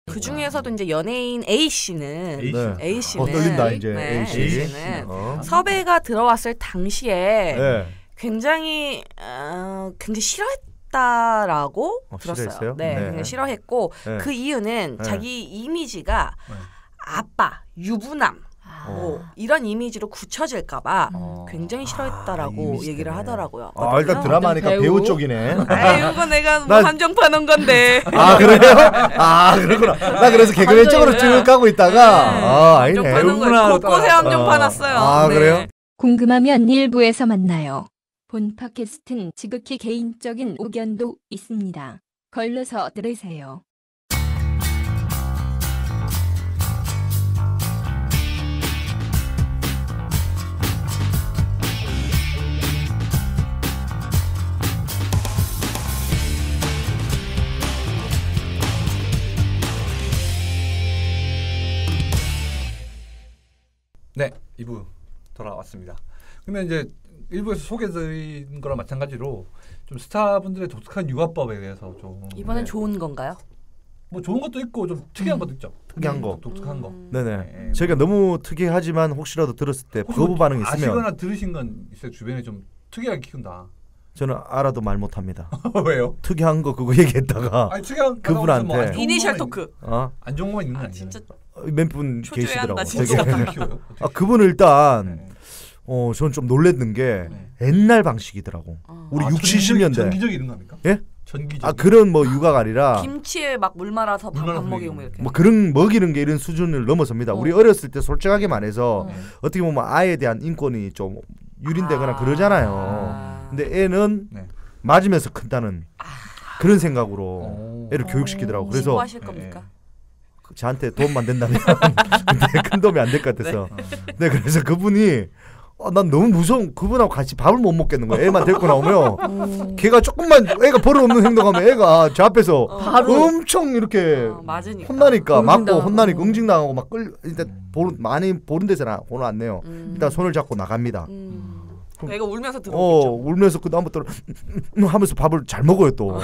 그 중에서도 이제 연예인 A 씨는 A 씨는 떨린다 이제. 네, A 씨는 섭외가 들어왔을 당시에 네. 굉장히 싫어했다라고 들었어요. 싫어했어요? 네, 네. 굉장히 싫어했고 네. 그 이유는 네. 자기 이미지가 아빠, 유부남 뭐 이런 이미지로 굳혀질까봐 굉장히 싫어했다라고 얘기를 하더라고요. 일단 드라마니까 배우 쪽이네. 이거 내가 뭐 한정판 한 건데. 그래요? 그렇구나. 나 그래서 개그맨 쪽으로 쭉 가고 있다가 아니네. 곳곳에 함정판 왔어요. 네. 그래요? 궁금하면 1부에서 만나요. 본 팟캐스트는 지극히 개인적인 의견도 있습니다. 걸러서 들으세요. 네, 2부 돌아왔습니다. 근데 이제 1부에서 소개드린 거랑 마찬가지로 좀 스타분들의 독특한 육아법에 대해서 좀 이번엔 좋은 건가요? 뭐 좋은 것도 있고 좀 특이한 것도 있죠. 특이한 거, 독특한 거. 네네. 네. 저희가 너무 특이하지만 혹시라도 들었을 때 거부 반응이 있으면 아시거나 들으신 건 있어요. 주변에 좀 특이하게 키운다. 저는 알아도 말 못합니다. 왜요? 특이한 거 그거 얘기했다가 특이한 그분한테 이니셜 토크. 안 좋은 것만 있는 거 아니에요? 진짜 몇 분 계시더라고. 키워요? 그분은 일단 저는 좀 놀랬는 게 옛날 방식이더라고. 우리 60, 70년대. 전기적인 이런 겁니까? 예? 전기적. 그런 뭐 육아가 아니라 김치에 막 물 말아서 밥 먹이고 뭐 이렇게. 뭐 그런 먹이는 게 이런 수준을 넘어섭니다. 우리 어렸을 때 솔직하게 말해서 어떻게 보면 아이에 대한 인권이 좀 유린되거나 그러잖아요. 근데 애는 맞으면서 큰다는 그런 생각으로 애를 교육시키더라고. 그래서 신고하실 겁니까? 저한테 도움만 된다면 근데 큰 도움이 안 될 것 같아서 네 그래서 그분이 난 너무 무서운 그분하고 같이 밥을 못 먹겠는 거야. 애만 데리고 나오면 걔가 조금만 애가 버릇없는 행동하면 애가 저 앞에서 엄청 이렇게 혼나니까 맞고 혼나니까 응징당하고 막 일단 많이 보는 데서는 돈을 안 내요. 일단 손을 잡고 나갑니다. 애가 울면서 들어오겠죠. 울면서 그 다음부터 하면서 밥을 잘 먹어요 또.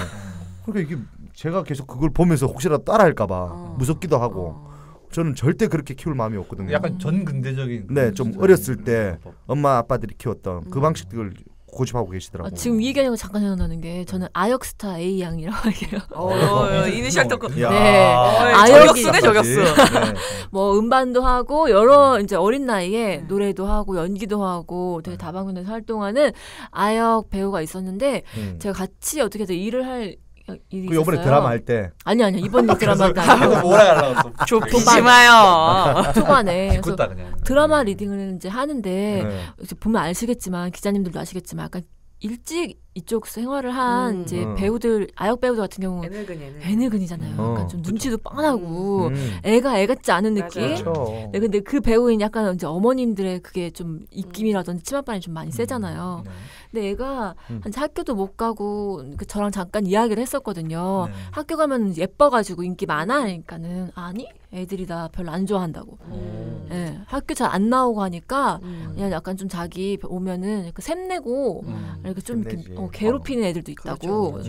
그러니까 이게 제가 계속 그걸 보면서 혹시라도 따라할까봐 무섭기도 하고. 저는 절대 그렇게 키울 마음이 없거든요. 약간 전근대적인. 네, 좀 어렸을 때 엄마 아빠들이 키웠던 그 방식들을 고집하고 계시더라고요. 지금 이 얘기하니까 잠깐 생각나는 게 저는 아역스타 A 양이라고 해요. 이니셜 토크. 네, 저격수네 저격수. 뭐 음반도 하고 여러 이제 어린 나이에 노래도 하고 연기도 하고 되게 다방면에서 활동하는 아역 배우가 있었는데 제가 같이 어떻게든 일을 할 일이 있었어요. 이번에 드라마 할 때 아니 이번 드라마가 아니고 뭐라 하려고 좁히지 마요. 초반에 드라마 음. 리딩을 이제 하는데 보면 아시겠지만 기자님들도 아시겠지만 약간 일찍 이쪽 생활을 한 이제 배우들 아역 배우들 같은 경우 애늙은이잖아요. 약간 좀 눈치도 뻔하고 애 같지 않은 느낌. 네, 근데 그 배우인 약간 이제 어머님들의 그게 좀 입김이라든지 치맛반이 좀 많이 세잖아요. 근데 애가 한지 학교도 못 가고 저랑 잠깐 이야기를 했었거든요. 학교 가면 예뻐가지고 인기 많아 하니까는 아니 애들이 다 별로 안 좋아한다고. 네, 학교 잘 안 나오고 하니까 그냥 약간 좀 자기 오면은 샘내고 이렇게 좀 이렇게 괴롭히는 애들도 있다고.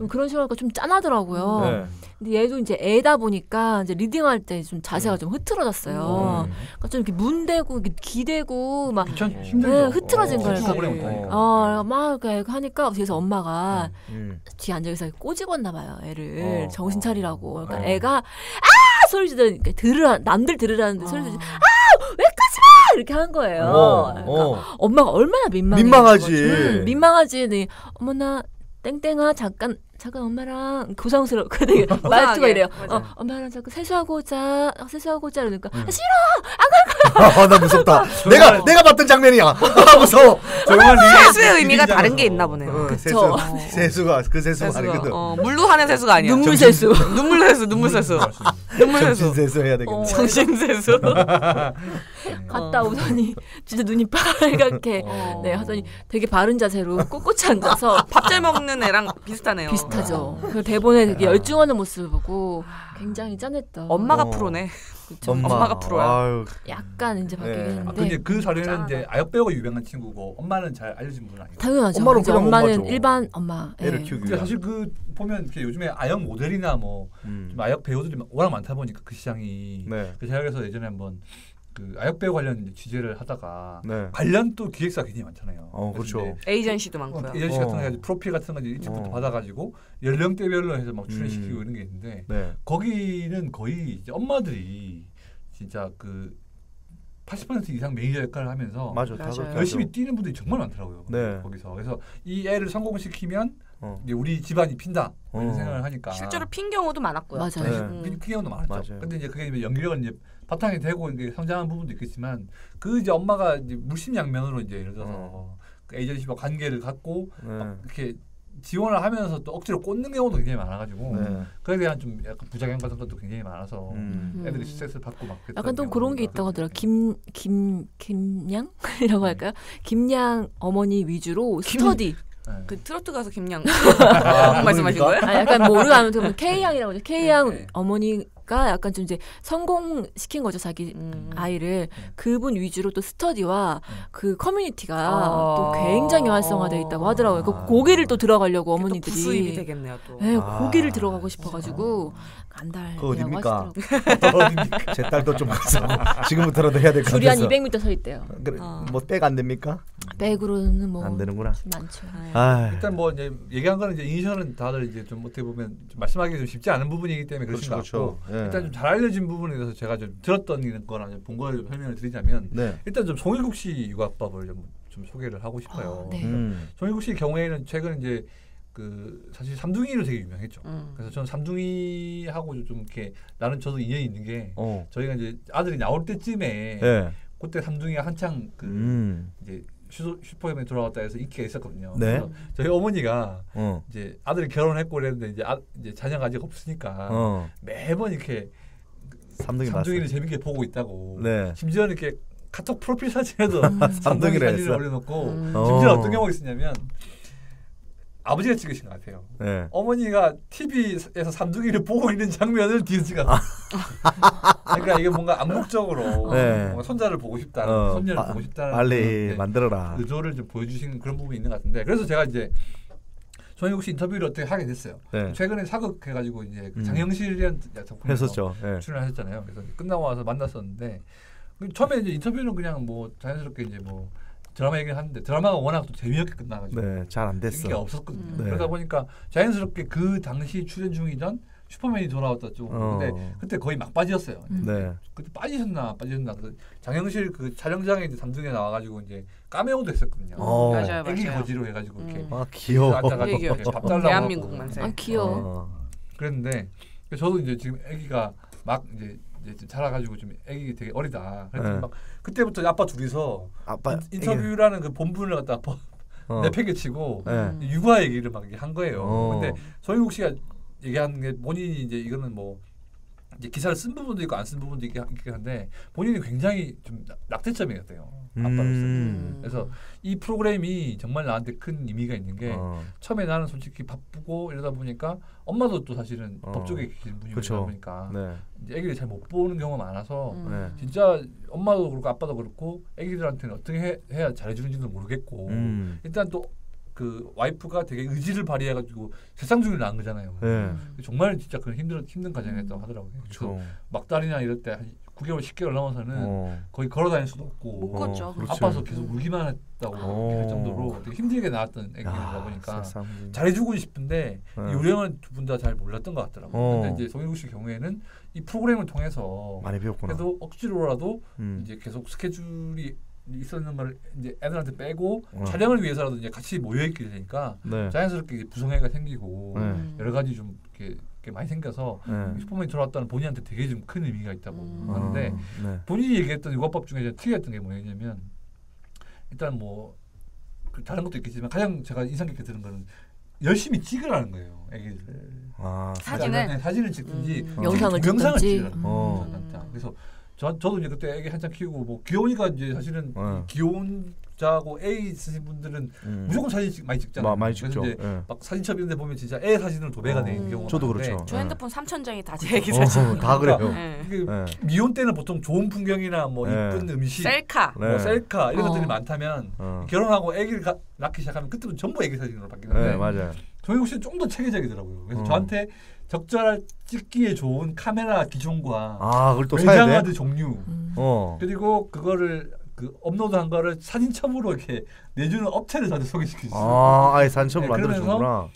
그런 식으로 하니까 좀 짠하더라고요. 근데 얘도 이제 애다 보니까 이제 리딩할 때 좀 자세가 좀 흐트러졌어요. 그러니까 좀 이렇게 문대고 이렇게 기대고 막 흐트러진 거예요. 막 하니까 뒤에서 엄마가 뒤에 앉아서 꼬집었나 봐요. 애를 정신 차리라고. 그러니까 애가 소리 지르니까 남들 들으라는데 소리 지르 왜 끄지 마! 이렇게 한 거예요. 그러니까 엄마가 얼마나 민망하지. 네. 어머나 땡땡아 잠깐 엄마랑 고상스러워. 되게 말투가 이래요. 엄마랑 잠깐 세수하고 오자 이러니까 싫어 안 갈 거야. 나 무섭다. 내가 봤던 장면이야. 무서워. 정말 세수의 의미가 다른 게 있나 보네요. 세수가 그 세수가 아니거든. 물로 하는 세수가 아니야. 눈물 세수. 정신 세수 해야 되겠네. 정신 세수. 갔다 오더니 진짜 눈이 빨갛게 하더니 되게 바른 자세로 꼿꼿이 앉아서 밥 잘 먹는 애랑 비슷하네요. 비슷하죠. 그 대본에 되게 열중하는 모습을 보고 굉장히 짠했다. 엄마가 프로네. 그쵸. 엄마가 프로야. 약간 이제 바뀌긴 했는데. 근데 그 사례는 이제 아역 배우가 유명한 친구고 엄마는 잘 알려진 분은 아니고. 당연하죠. 엄마는 그냥 엄마는 엄마죠. 일반 엄마. 애를 키우기 위해. 사실 그 보면 이렇게 요즘에 아역 모델이나 뭐 좀 아역 배우들이 워낙 많다 보니까 그 시장이. 네. 그 제가 그래서 예전에 한번 그 아역 배우 관련 취재를 하다가 네. 관련 또 기획사가 굉장히 많잖아요. 그렇죠. 에이전시도 많고요. 에이전시 같은 거 해가지고 프로필 같은 거 일찍부터 받아가지고 연령대별로 해서 막 출연시키고 이런 게 있는데 네. 거기는 거의 이제 엄마들이 진짜 그 80% 이상 매니저 역할을 하면서 맞아, 다 그렇게 열심히 하죠. 뛰는 분들이 정말 많더라고요. 네. 거기서 그래서 이 애를 성공시키면 이제 우리 집안이 핀다 이런 생각을 하니까 실제로 핀 경우도 많았고요. 맞아요. 핀 경우도 많았죠. 맞아요. 근데 이제 그게 연기력은 이제 바탕이 되고 이제 성장한 부분도 있겠지만 그 이제 엄마가 이제 물심양면으로 이제 예를 들어서 그 에이전시와 관계를 갖고 막 이렇게 지원을 하면서 또 억지로 꽂는 경우도 굉장히 많아가지고 그에 대한 좀 약간 부작용 같은 것도 굉장히 많아서 애들이 스트레스를 받고 막 약간 또 그런 게 있다고 하더라고요. 김양이라고 할까요? 김양 어머니 위주로 스터디. 그 트로트 가수 김양 말씀하신 거예요? 약간 뭐 우리가 아무튼 K양이라고 하죠. K양 어머니가 약간 좀 이제 성공시킨 거죠, 자기 아이를. 그분 위주로 또 스터디와 그 커뮤니티가 또 굉장히 활성화되어 있다고 하더라고요. 그 고기를 또 들어가려고 어머니들이. 또 부수입이 되겠네요, 또. 네, 고기를 들어가고 싶어가지고 안달이라고 어딥니까? 하시더라고요. 제 딸도 좀 가서 지금부터라도 해야 될 것 같아서. 줄이 한 200m 서 있대요. 그래, 뭐 백 안 됩니까? 백으로는 뭐 안 되는구나. 좀 많죠. 일단 뭐 이제 얘기한 거는 이제 이니셜은 다들 이제 좀 어떻게 보면 좀 말씀하기 좀 쉽지 않은 부분이기 때문에 그렇신 것 같고 일단 좀 잘 알려진 부분에 대해서 제가 좀 들었던 거나 본 걸 설명을 드리자면 일단 좀 송일국 씨 육아법을 좀 소개를 하고 싶어요. 송일국 씨 경우에는 최근 이제 그 사실 삼둥이로 되게 유명했죠. 그래서 저는 삼둥이하고 좀 이렇게 나는 저도 인연이 있는 게 저희가 이제 아들이 나올 때쯤에 그때 삼둥이가 한창 그 이제 슈퍼맨 돌아왔다 해서 인기가 있었거든요. 그래서 저희 어머니가 이제 아들이 결혼했고 그랬는데 이제 자녀가 아직 없으니까 매번 이렇게 삼둥이를 재밌게 보고 있다고. 심지어는 이렇게 카톡 프로필 사진에도 삼둥이 사진을 올려놓고 심지어 어떤 경우가 있었냐면 아버지가 찍으신 것 같아요. 어머니가 TV에서 삼둥이를 보고 있는 장면을 뒤에서 찍었어요. 그러니까 이게 뭔가 암묵적으로 뭔가 손자를 보고 싶다는, 손녀를 보고 싶다는 빨리 만들어라. 의도를 좀 보여주신 그런 부분이 있는 것 같은데, 그래서 제가 이제 송일국 씨 인터뷰를 어떻게 하게 됐어요. 최근에 사극해가지고 이제 장영실이라는 작품에서 출연하셨잖아요. 그래서 끝나고 와서 만났었는데 처음에 이제 인터뷰는 그냥 뭐 자연스럽게 이제 뭐 드라마 얘기를 하는데 드라마가 워낙 또 재미없게 끝나가지고 잘 안 됐어. 인기가 없었거든요. 그러다 보니까 자연스럽게 그 당시 출연 중이던 슈퍼맨이 돌아왔다 쪽. 근데 그때 거의 막바지였어요. 그때 빠지셨나. 그래서 장영실 그 촬영장에 이제 삼둥이가 나와가지고 이제 카메오도 했었거든요. 맞아요. 애기 거지로 해가지고 이렇게 귀여워. 앉아가지고 이렇게 밥 달라고. 대한민국 만세. 귀여워. 그랬는데 저도 이제 지금 애기가 막 이제 자라가지고 좀 애기 되게 어리다. 그래서 막 그때부터 아빠 둘이서 인터뷰라는 그 본분을 갖다 내팽개치고 육아 얘기를 막 한 거예요. 근데 송일국 씨가 얘기하는 게 본인이 이제 이거는 뭐 이제 기사를 쓴 부분도 있고 안 쓴 부분도 있긴 한데 본인이 굉장히 좀 낙태점이었대요. 아빠로서. 그래서 이 프로그램이 정말 나한테 큰 의미가 있는 게 처음에 나는 솔직히 바쁘고 이러다 보니까 엄마도 또 사실은 법 쪽에 계신 분이다 보니까 이제 애기를 잘 못 보는 경우가 많아서 진짜 엄마도 그렇고 아빠도 그렇고 애기들한테는 어떻게 해야 잘해주는지도 모르겠고 일단 또 그 와이프가 되게 의지를 발휘해가지고 세상 중을 낳은 거잖아요. 정말 진짜 그런 힘든 과정이었다고 하더라고요. 그래서 막달이나 이럴 때 한 9개월, 10개월 넘어서는 거의 걸어 다닐 수도 없고 못 걷죠. 아파서 계속 울기만 했다고 할 정도로 되게 힘들게 낳았던 애기다 보니까 잘해주고 싶은데 이 요령은 두 분 다 잘 몰랐던 것 같더라고요. 근데 이제 송일국 씨 경우에는 이 프로그램을 통해서 많이 배웠구나. 그래도 억지로라도 이제 계속 스케줄이 있었는 걸 이제 애들한테 빼고 촬영을 위해서라도 이제 같이 모여 있게 되니까 자연스럽게 부성애가 생기고 여러 가지 좀 이렇게 많이 생겨서 슈퍼맨이 돌아왔다는 본인한테 되게 좀 큰 의미가 있다고 하는데 본인이 얘기했던 육아법 중에 특이했던 게 뭐냐면 일단 뭐 다른 것도 있겠지만 가장 제가 인상 깊게 들은 거는 열심히 찍으라는 거예요, 애기들. 사진을 찍든지 영상을 찍든지. 그래서 저도 이제 그때 애기 한참 키우고 뭐 귀여우니까 이제 사실은 귀여운 자고 애 있으신 분들은 무조건 사진 많이 찍잖아요. 많이 찍죠. 그래서 이제 막 사진첩 이런 데 보면 진짜 애 사진으로 도배가 되는 경우가 저도 많은데 그렇죠. 저 핸드폰 3,000장이 다 제 애기 사진. 다 그래요. 미혼 때는 보통 좋은 풍경이나 뭐 이쁜 음식, 셀카, 뭐 셀카 이런 것들이 많다면 결혼하고 아기를 낳기 시작하면 그때부터 전부 아기 사진으로 바뀌는데 맞아요. 정혜국 씨는 좀 더 체계적이더라고요. 그래서 저한테 적절할 찍기에 좋은 카메라 기종과 그걸 또 사야 돼? 외장하드 종류 그리고 그거를 업로드한 거를 사진첩으로 이렇게 내주는 업체를 저한테 소개시켜주셨어요. 아예 사진첩을 만들어주는구나.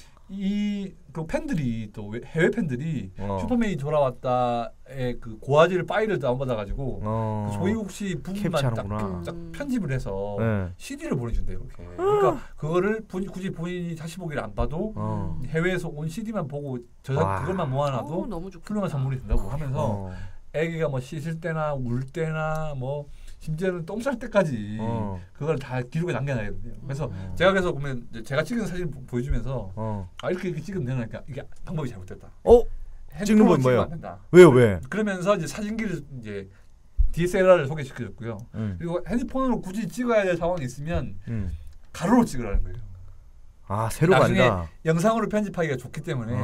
그 팬들이 또 해외 팬들이 슈퍼맨이 돌아왔다의 그 고화질 파일을 다운받아가지고 그 조희국 씨 부분만 딱 편집을 해서 CD를 보내준대요. 이렇게. 그러니까 그거를 굳이 본인이 다시 보기를 안 봐도 해외에서 온 CD만 보고 그것만 모아놔도 훌륭한 선물이 된다고 하면서 애기가 뭐 씻을 때나 울 때나 뭐 심지어는 똥 쌀 때까지 그걸 다 기록에 남겨놔야 돼요. 그래서 제가 그래서 보면 제가 찍은 사진 보여주면서 이렇게 찍으면 되나 그러니까 이게 방법이 잘못됐다. 찍는 건 뭐예요? 왜요? 왜? 그러면서 이제 사진기를 이제 DSLR을 소개시켜줬고요. 그리고 핸드폰으로 굳이 찍어야 될 상황이 있으면 가로로 찍으라는 거예요. 세로가 나중에 아니라 영상으로 편집하기가 좋기 때문에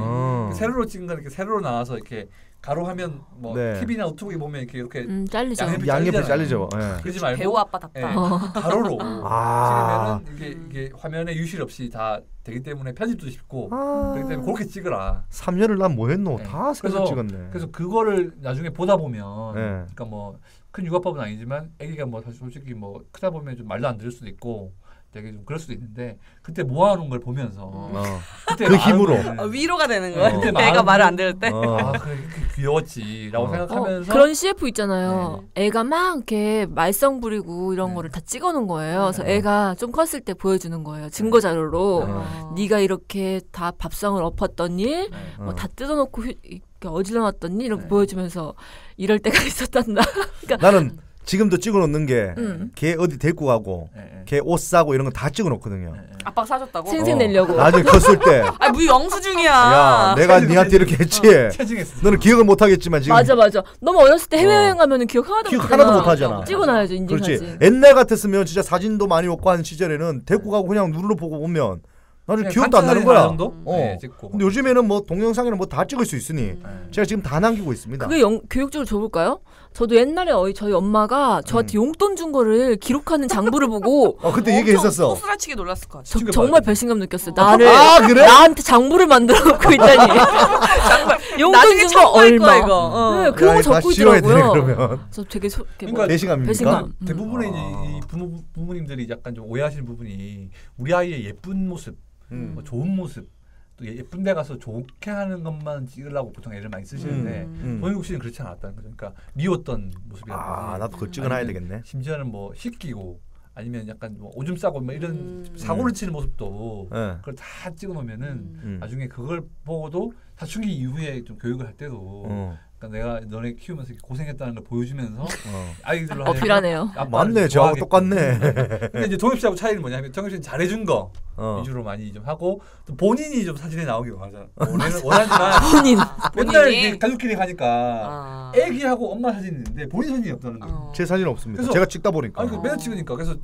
세로로 찍은 거 이렇게 세로로 나와서 이렇게 가로 화면 뭐 TV나 노트북에 보면 이렇게 잘리죠. 양옆에 잘리죠. 그러지 말고 배우 아빠답다. 가로로 찍으면 이게 화면에 유실 없이 다 되기 때문에 편집도 쉽고 그렇기 때문에 그렇게 찍으라. 3년을 난 뭐 했노? 다 세로 찍었네. 그래서 그거를 나중에 보다 보면 그러니까 뭐 큰 육아법은 아니지만 아기가 뭐 사실 솔직히 뭐 크다 보면 좀 말도 안 들을 수도 있고 되게 좀 그럴 수도 있는데 그때 모아놓은 걸 보면서 그때 그 힘으로 위로가 되는 거야. 애가 말을 안 들을 때. 그래 이렇게 귀여웠지라고 생각하면서 그런 CF 있잖아요. 애가 막 이렇게 말썽 부리고 이런 거를 다 찍어놓은 거예요. 그래서 애가 좀 컸을 때 보여주는 거예요. 증거 자료로 네가 이렇게 다 밥상을 엎었던 일, 뭐 다 뜯어놓고 어질러놨던 일 이렇게 보여주면서 이럴 때가 있었단다. 그러니까 나는 지금도 찍어놓는 게 걔 어디 데리고 가고 걔 옷 사고 이런 거 다 찍어놓거든요. 아빠가 사줬다고? 생생 내려고. 나중에 컸을 때 뭐 영수증이야. 야 내가 니한테 이렇게 했지. 너는 기억을 못하겠지만 지금 맞아. 너무 어렸을 때 해외여행 가면은 기억 하나도 못하잖아. 찍어놔야죠 인증사진. 그렇지. 옛날 같았으면 진짜 사진도 많이 없고 한 시절에는 데리고 가고 그냥 눈으로 보고 보면 나중에 기억도 안 나는 거야. 근데 요즘에는 뭐 동영상이나 뭐 다 찍을 수 있으니 제가 지금 다 남기고 있습니다. 그게 교육적으로 좋을까요? 저도 옛날에 저희 엄마가 저한테 용돈 준 거를 기록하는 장부를 보고 그때 얘기했었어. 소스라치게 놀랐을 것 같아. 정말 배신감 느꼈어요. 그래? 나한테 장부를 만들어 놓고 있다니. 용돈 준 거 얼마 이거. 그런 거 적고 있더라고요. 그래서 되게 그러니까 배신감. 대부분의 이 부모님들이 약간 좀 오해하시는 부분이 우리 아이의 예쁜 모습, 뭐 좋은 모습, 또 예쁜 데 가서 좋게 하는 것만 찍으려고 보통 애를 많이 쓰시는데 조희국 씨는 그렇지 않았다는 거죠. 그러니까 미웠던 모습이라든지 나도 그거 찍어놔야 되겠네. 심지어는 뭐 씻기고 아니면 약간 뭐 오줌 싸고 뭐 이런 사고를 치는 모습도 그걸 다 찍어놓으면은 나중에 그걸 보고도 사춘기 이후에 좀 교육을 할 때도 그러니까 내가 너네 키우면서 고생했다는 걸 보여주면서 아이들로 어필하네요. 맞네, 저하고 똑같네. 근데 이제 동엽 씨하고 차이는 뭐냐면 동엽 씨는 잘해준 거 위주로 많이 좀 하고 또 본인이 좀 사진에 나오길 원하지만 맨날 가족끼리 가니까 애기하고 엄마 사진이 있는데 본인 사진이 없다는 거예요. 제 사진은 없습니다. 제가 찍다 보니까. 맨날 찍으니까 그래서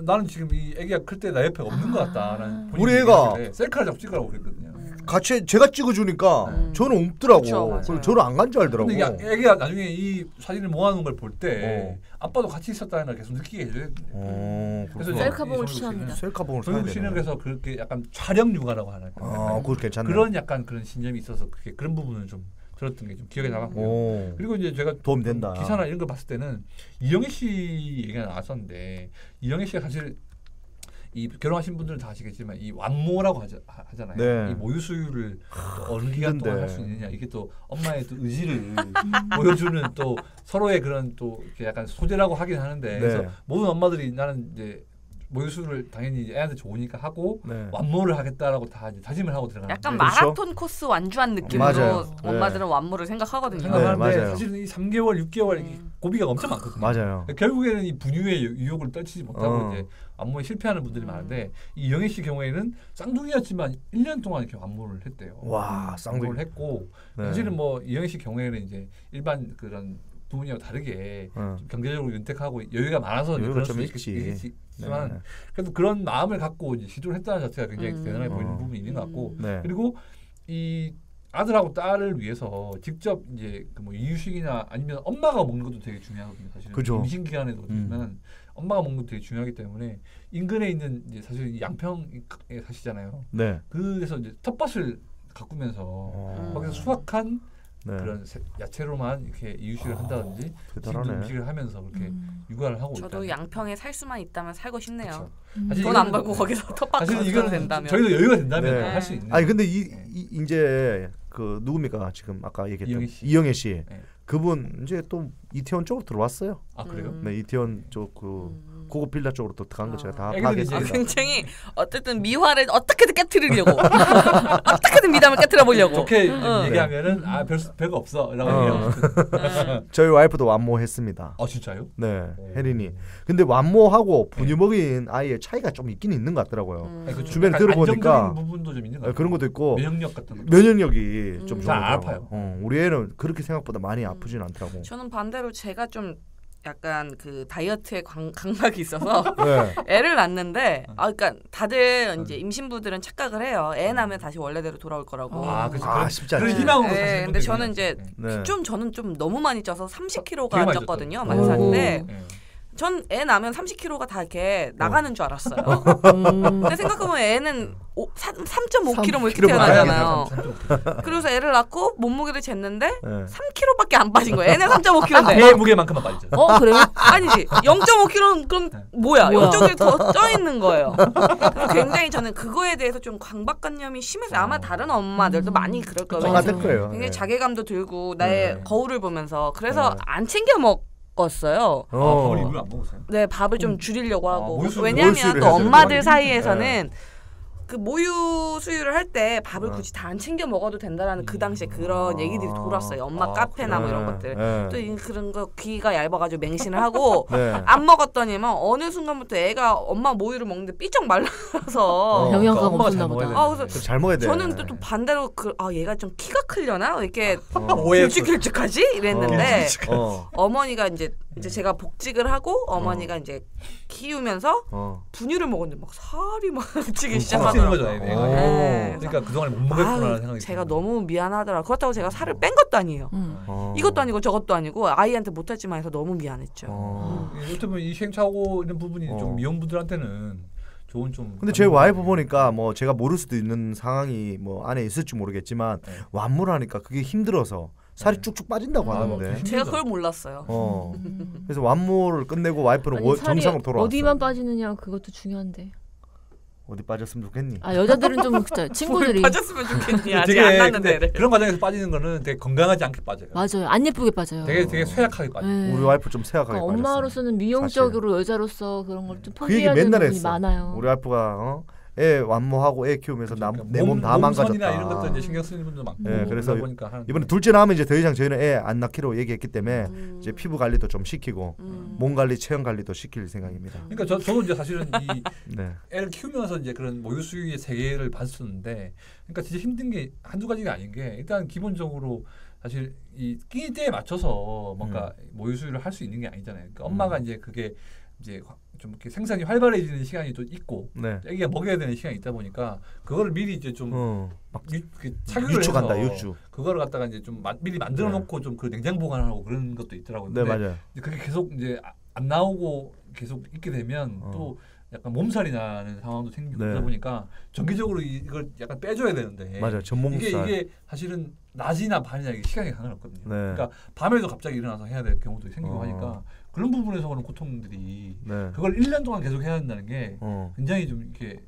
나는 지금 이 애기가 클 때 나 옆에 없는 것 같다. 우리 애가 셀카를 자꾸 찍으라고 그랬거든요. 같이 제가 찍어주니까 저는 없더라고. 그래서 저는 안 간 줄 알더라고. 근데 애기가 나중에 이 사진을 모아놓은 걸 볼 때 아빠도 같이 있었다는 걸 계속 느끼게 해줘야 돼요. 그래서 셀카봉을 추천합니다. 셀카봉을 조희국 씨는 그래서 그렇게 약간 촬영 육아라고 하는 그거 괜찮네. 그런 약간 그런 신념이 있어서 그런 부분은 좀 들었던 게 좀 기억에 남았고요. 그리고 이제 제가 도움 된다. 기사나 이런 거 봤을 때는 이영애 씨 얘기가 나왔었는데 이영애 씨가 사실 이 결혼하신 분들은 다 아시겠지만 이 완모라고 하잖아요. 네. 이 모유 수유를 어느 기간 동안 할 수 있느냐 이게 또 엄마의 또 의지를 보여주는 또 서로의 그런 또 이렇게 약간 소재라고 하긴 하는데 그래서 모든 엄마들이 나는 이제 모유수를 당연히 애한테 좋으니까 하고 완모를 하겠다라고 다 이제 다짐을 하고 들어가는데 약간 마라톤 코스 완주한 느낌으로 엄마들은 완모를 생각하거든요. 생각하는데 사실은 이 3개월, 6개월 고비가 엄청 많거든요. 맞아요. 결국에는 이 분유의 유혹을 떨치지 못하고 이제 완모에 실패하는 분들이 많은데 이 영애 씨 경우에는 쌍둥이였지만 1년 동안 이렇게 완모를 했대요. 와, 쌍둥이를 했고 사실은 뭐 이영애 씨 경우에는 이제 일반 그런 부모님하고 다르게 좀 경제적으로 윤택하고 여유가 많아서 그럴 수 있겠지만 그래도 그런 마음을 갖고 이제 시도를 했다는 자체가 굉장히 대단해 보이는 부분이 있는 것 같고 그리고 이 아들하고 딸을 위해서 직접 이제 그 뭐 이유식이나 아니면 엄마가 먹는 것도 되게 중요하거든요. 사실은 그죠. 임신 기간에도 보면 엄마가 먹는 것도 되게 중요하기 때문에 인근에 있는 이제 사실 양평에 사시잖아요. 네. 그래서 이제 텃밭을 가꾸면서 거기서 수확한 그런 야채로만 이렇게 이유식을 한다든지 음식을 하면서 그렇게 육아를 하고 있다. 저도 양평에 살 수만 있다면 살고 싶네요. 돈 안 벌고 거기서 텃밭 가꾸면 된다면. 저희도 여유가 된다면 할 수 있는. 아니 근데 이제 그 누굽니까 지금 아까 얘기했던 이영애 씨. 네. 그분 이제 또 이태원 쪽으로 들어왔어요. 아 그래요? 네, 이태원 쪽 그 고급 빌라 쪽으로 또 들어간 거 제가 다 파악했습니다. 굉장히 어쨌든 미화를 어떻게든 깨트리려고 어떻게든 미담을 깨트려 보려고. 좋게 얘기하면은 별거 없어라고 얘기하고. 저희 와이프도 완모했습니다. 아 진짜요? 네, 혜린이. 근데 완모하고 분유 먹인 아이의 차이가 좀 있긴 있는 것 같더라고요. 주변에 들어보니까 부분도 좀 있는 것 같아요. 그런 것도 있고 면역력 같은 거. 면역력이 좀 잘 아파요. 우리 애는 그렇게 생각보다 많이 아프진 않더라고. 저는 반대로 제가 좀 약간 그 다이어트에 강박이 있어서 네. 애를 낳는데 그러니까 다들 이제 임신부들은 착각을 해요. 애 낳으면 다시 원래대로 돌아올 거라고. 쉽지 않죠. 그런 희망으로 네, 근데 저는 이제 저는 좀 너무 많이 쪄서 30kg가 쪘거든요. 만삭인데 전 애 낳으면 30kg가 다 이렇게 나가는 줄 알았어요. 근데 생각해보면 애는 3.5kg 뭐 이렇게 태어나잖아요. 그래서 애를 낳고 몸무게를 쟀는데 3kg밖에 안 빠진 거예요. 애는 3.5kg인데. 배 무게만큼만 빠지죠. 그래요? 아니지. 0.5kg는 그럼 뭐야? 0.5kg 더 쪄 있는 거예요. 굉장히 저는 그거에 대해서 좀 강박관념이 심해서 아마 다른 엄마들도 많이 그럴 거예요. 굉장히 자괴감도 들고 나의 거울을 보면서 그래서 안 챙겨 먹었어요. 밥을 일부러 안 먹었어요? 네, 밥을 좀 줄이려고 하고. 왜냐하면 또 엄마들 사이에서는 그 모유 수유를 할 때 밥을 굳이 다 안 챙겨 먹어도 된다라는 그 당시에 그런 얘기들이 돌았어요. 엄마 카페나 뭐 이런 것들. 또 그런 거 귀가 얇아가지고 맹신을 하고 안 먹었더니만 어느 순간부터 애가 엄마 모유를 먹는데 삐쩍 말라서 영양가가 없었나 보다. 그래서 잘 먹어야 돼. 저는 또 반대로 얘가 좀 키가 크려나 왜 이렇게 길쭉길쭉하지 이랬는데 어머니가 이제 제가 복직을 하고 어머니가 이제 키우면서 분유를 먹었는데 막 살이 막 찌기 시작하더라고요. 그러니까 그동안 못 먹었구나 생각이 제가 너무 미안하더라. 그렇다고 제가 살을 뺀 것도 아니에요. 이것도 아니고 저것도 아니고 아이한테 못하지만 해서 너무 미안했죠. 어떻게 보면 이 시행착오 이런 부분이 좀 미혼부들한테는 좋은 좀. 근데 제 와이프 보니까 뭐 제가 모를 수도 있는 상황이 뭐 안에 있을지 모르겠지만 완무하니까 그게 힘들어서 살이 쭉쭉 빠진다고 하는데 제가 그걸 몰랐어요. 그래서 완모를 끝내고 와이프는 정상으로 돌아왔어. 어디만 빠지느냐 그것도 중요한데. 어디 빠졌으면 좋겠니? 여자들은 좀 진짜 친구들이 빠졌으면 좋겠니? 아직 안 났는데 그런 과정에서 빠지는 거는 되게 건강하지 않게 빠져요. 맞아요. 안 예쁘게 빠져요. 되게 쇠약하게 빠져요. 우리 와이프 좀 쇠약하게 빠졌어요. 엄마로서는 미용적으로 여자로서 그런 걸 좀 그 포기해야 얘기 맨날 되는 부분이 했어. 많아요. 우리 와이프가 애 완모하고 애 키우면서 내 몸 다 망가졌다. 이런 것도 이제 신경 쓰는 분도 많고. 그래서 이번에 둘째 낳으면 이제 더 이상 저희는 애 안 낳기로 얘기했기 때문에 이제 피부 관리도 좀 시키고 몸 관리, 체형 관리도 시킬 생각입니다. 그러니까 저도 이제 사실은 이 애를 키우면서 이제 그런 모유 수유의 세계를 봤었는데, 그러니까 진짜 힘든 게 한두 가지가 아닌 게 일단 기본적으로 사실 이 끼니 때에 맞춰서 뭔가 모유 수유를 할 수 있는 게 아니잖아요. 그러니까 엄마가 이제 그게 이제 좀 이렇게 생산이 활발해지는 시간이 또 있고 애기가 먹여야 되는 시간이 있다 보니까 그거를 미리 이제 좀 착유를 유추간다, 해서 유추. 그거를 갖다가 이제 좀 미리 만들어 놓고 좀 그 냉장 보관하고 그런 것도 있더라고요. 네, 맞아요. 그게 계속 이제 안 나오고 계속 있게 되면 또 약간 몸살이 나는 상황도 생기고 그러다 보니까 정기적으로 이걸 약간 빼줘야 되는데 맞아요. 전몸살. 이게 사실은 낮이나 밤이나 이게 시간이 상관없거든요. 그러니까 밤에도 갑자기 일어나서 해야 될 경우도 생기고 하니까 그런 부분에서 오는 고통들이 그걸 1년 동안 계속 해야 한다는 게 굉장히 좀 이렇게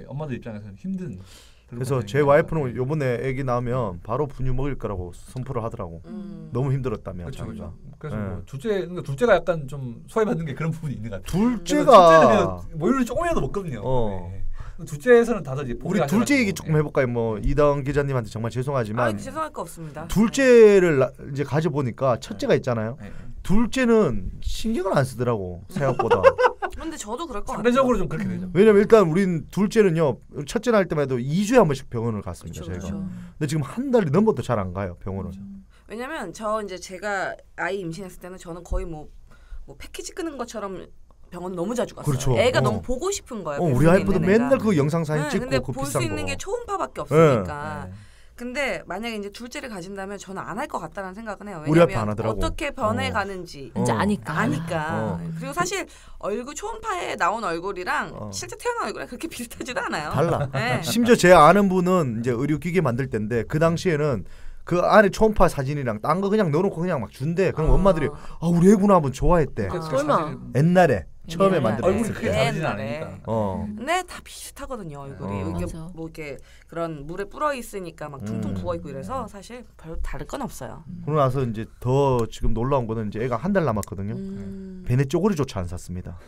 엄마들 입장에서는 힘든. 그래서 제 와이프는 요번에 애기 낳으면 바로 분유 먹일 거라고 선포를 하더라고. 너무 힘들었다면. 그렇죠. 그래서 뭐 둘째가 약간 좀 소외받는 게 그런 부분이 있는 것 같아요. 둘째가 모유를 조금이라도 먹거든요. 둘째에서는 다들 이제 우리 둘째 얘기 조금 해볼까요? 뭐 이다은 기자님한테 정말 죄송하지만 죄송할 거 없습니다. 둘째를 이제 가져보니까 첫째가 있잖아요. 둘째는 신경을 안 쓰더라고 생각보다. 근데 저도 그럴 것 같아요. 상대적으로 좀 그렇게 되죠. 왜냐면 일단 우린 둘째는요 첫째 낳을 때만 해도 2주에 한 번씩 병원을 갔습니다. 그쵸, 저희가. 근데 지금 한 달이 넘어도 잘 안 가요 병원을. 왜냐면 제가 아이 임신했을 때는 저는 거의 뭐 패키지 끄는 것처럼 병원 너무 자주 갔어요. 그렇죠. 애가 너무 보고 싶은 거예요. 우리 아이프도 맨날 그 영상 사진 찍고 근데 그 볼 비싼 수 있는 거. 게 초음파밖에 없으니까. 근데 만약에 이제 둘째를 가진다면 저는 안 할 것 같다는 생각은 해요. 우리 앞에 안 하더라고. 어떻게 변해가는지 이제 아니까. 그리고 사실 얼굴 초음파에 나온 얼굴이랑 실제 태어난 얼굴이랑 그렇게 비슷하지도 않아요. 달라. 네. 심지어 제 아는 분은 이제 의료기계 만들 때인데 그 당시에는 그 안에 초음파 사진이랑 딴 거 그냥 넣어놓고 그냥 막 준대. 그럼 엄마들이 우리 애구나 한번 좋아했대. 설마. 옛날에 처음에 만들 때. 얼굴이 크게 다르진 않으니까. 근데 다 비슷하거든요 얼굴이. 이게 뭐 이렇게 그런 물에 불어 있으니까 막 퉁퉁 부어 있고 이래서 사실 별로 다를 건 없어요. 그러고 나서 이제 더 지금 놀라운 거는 이제 애가 한 달 남았거든요. 베네 쪼그리조차 안 샀습니다.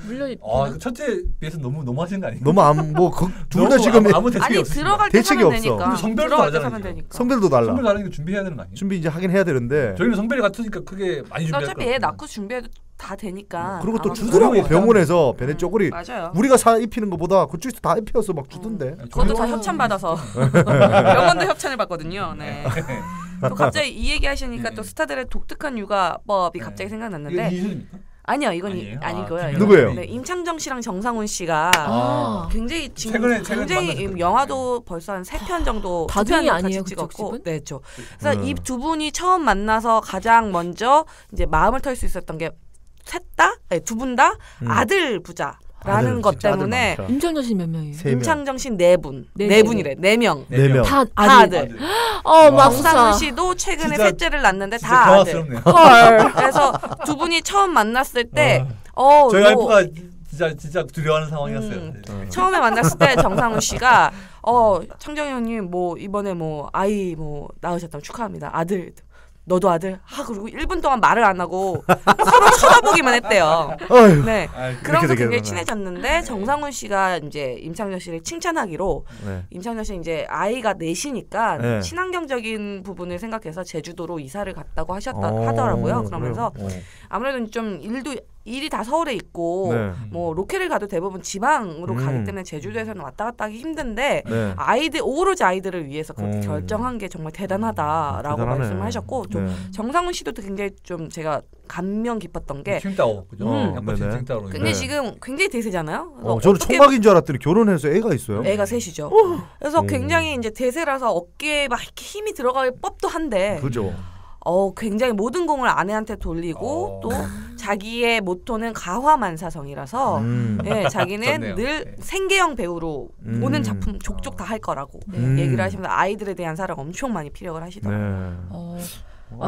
물론 첫째 비해서 너무 하신 거 아니에요? 너무 둘 다 지금 아무 대책이 아니 들어갈 때 사면 되니까. 성별도 다르잖아요. 성별도 달라. 성별 다른 게 준비해야 되는 거 아니에요? 준비 이제 하긴 해야 되는데. 저희는 성별이 같으니까 크게 많이 준비할 거. 어차피 애 낳고 준비해도 다 되니까. 그리고 또 주더라고 병원에서 베네 쪼그리. 맞아요. 우리가 사 입히는 것보다 그쪽에서 다 입혀서 막 주던데. 그것도 다 협찬 받아서 병원도 협찬을 받거든요. 네. 또 갑자기 이 얘기 하시니까 또 스타들의 독특한 육아법이 갑자기 생각났는데. 아니요, 이건 아니고요. 누구예요? 네, 임창정 씨랑 정상훈 씨가 굉장히 지금 굉장히 영화도 벌써 한 3편 정도 다둥이 아니에요, 찍었고, 네, 죠. 그래서 이 두 분이 처음 만나서 가장 먼저 이제 마음을 털 수 있었던 게 두 분 다 아들 부자. 라는 것 때문에 임창정 씨 몇 명이에요? 임창정 씨 4분. 4분이래. 4명. 4명. 다 아들. 정상훈 씨도 최근에 셋째를 낳는데 다 아들. 헐. 그래서 두 분이 처음 만났을 때 저희 와이프가 진짜 두려워하는 상황이었어요. 처음에 만났을 때 정상훈 씨가 창정이 형님 뭐 이번에 뭐 아이 뭐 낳으셨다면 축하합니다. 아들. 너도 아들? 그리고 1분 동안 말을 안 하고 서로 쳐다보기만 했대요. 네. 그러면서 굉장히 친해졌는데 정상훈 씨가 이제 임창정 씨를 칭찬하기로 임창정 씨 이제 아이가 넷이니까 친환경적인 부분을 생각해서 제주도로 이사를 갔다고 하더라고요. 그러면서 아무래도 좀 일이 다 서울에 있고 뭐 로케를 가도 대부분 지방으로 가기 때문에 제주도에서는 왔다 갔다 하기 힘든데 오로지 아이들을 위해서 그렇게 결정한 게 정말 대단하다라고 말씀을 하셨고 정상훈 씨도 굉장히 좀 제가 감명 깊었던 게 칭따오 그죠? 근데 지금 굉장히 대세잖아요. 저는 총각인 줄 알았더니 결혼해서 애가 있어요. 애가 셋이죠. 그래서 굉장히 이제 대세라서 어깨에 막 이렇게 힘이 들어갈 법도 한데 그죠. 굉장히 모든 공을 아내한테 돌리고 또 자기의 모토는 가화만사성이라서 자기는 늘 생계형 배우로 모든 작품 족족 다 할 거라고 얘기를 하시면서 아이들에 대한 사랑 엄청 많이 피력을 하시더라고요.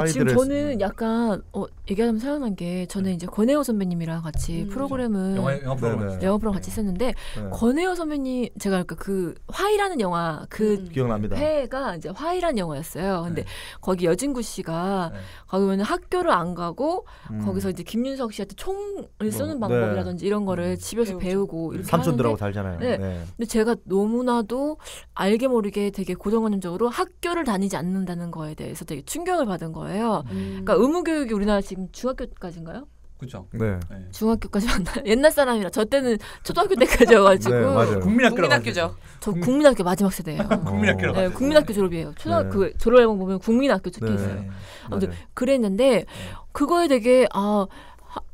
지금 저는 약간 얘기하면 생각난 게 저는 이제 권혜여 선배님이랑 같이 프로그램을 영화 프로그램 같이 했었는데 권혜여 선배님 제가 그러니까 그 화이라는 영화 기억납니다. 회가 이제 화이라는 영화였어요. 근데 거기 여진구 씨가 거기 보면 학교를 안 가고 거기서 이제 김윤석 씨한테 총을 쏘는 방법이라든지 이런 거를 집에서 배우고 이렇게 삼촌들하고 살잖아요. 근데 제가 너무나도 알게 모르게 되게 고정관념적으로 학교를 다니지 않는다는 거에 대해서 되게 충격을 받은 거예요. 그러니까 의무교육이 우리나라 지금 중학교까지인가요? 그렇죠. 네. 중학교까지 맞나요? 옛날 사람이라 저 때는 초등학교 때까지여가지고. 네, 맞아요. 국민학교죠. 저 국민학교 마지막 세대예요. 국민학교로. 네, 국민학교 졸업이에요. 초등학교 졸업 앨범 보면 국민학교 적혀 있어요. 아무튼 그랬는데 그거에 되게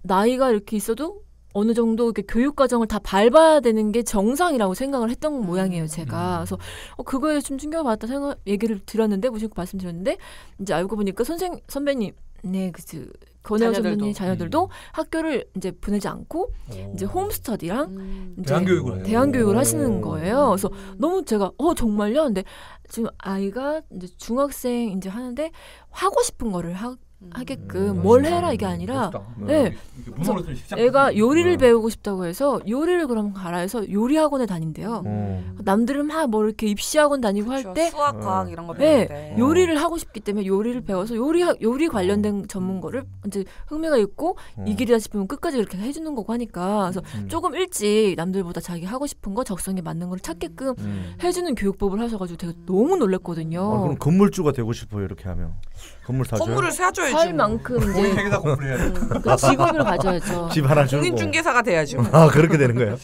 나이가 이렇게 있어도 어느 정도 이렇게 교육 과정을 다 밟아야 되는 게 정상이라고 생각을 했던 모양이에요, 제가. 그래서 그거에 좀 충격을 받았다 얘기를 드렸는데, 무슨 말씀드렸는데, 이제 알고 보니까 선배님, 권혜여 선배님 자녀들도 학교를 이제 보내지 않고 이제 홈스터디랑 대안교육을 하시는 거예요. 그래서 너무 제가 정말요? 근데 지금 아이가 이제 중학생 이제 하는데 하고 싶은 거를 하게끔 뭘 해라 이게 아니라 그래서 애가 요리를 배우고 싶다고 해서 요리를 그럼 가라 해서 요리 학원에 다닌대요. 남들은 막 뭐 이렇게 입시 학원 다니고 할 때 수학, 과학 이런 거 배우는데 요리를 하고 싶기 때문에 요리를 배워서 요리 관련된 전문거를 이제 흥미가 있고 이 길이다 싶으면 끝까지 이렇게 해주는 거고 하니까 그래서 조금 일찍 남들보다 자기 하고 싶은 거 적성에 맞는 걸 찾게끔 해주는 교육법을 하셔가지고 되게 너무 놀랐거든요. 그럼 건물주가 되고 싶어요 이렇게 하면. 건물을 사줘야지. 살 만큼 이제 그 직업을 가져야죠. 집 하나 주고. 공인중개사가 돼야죠. 그렇게 되는 거예요.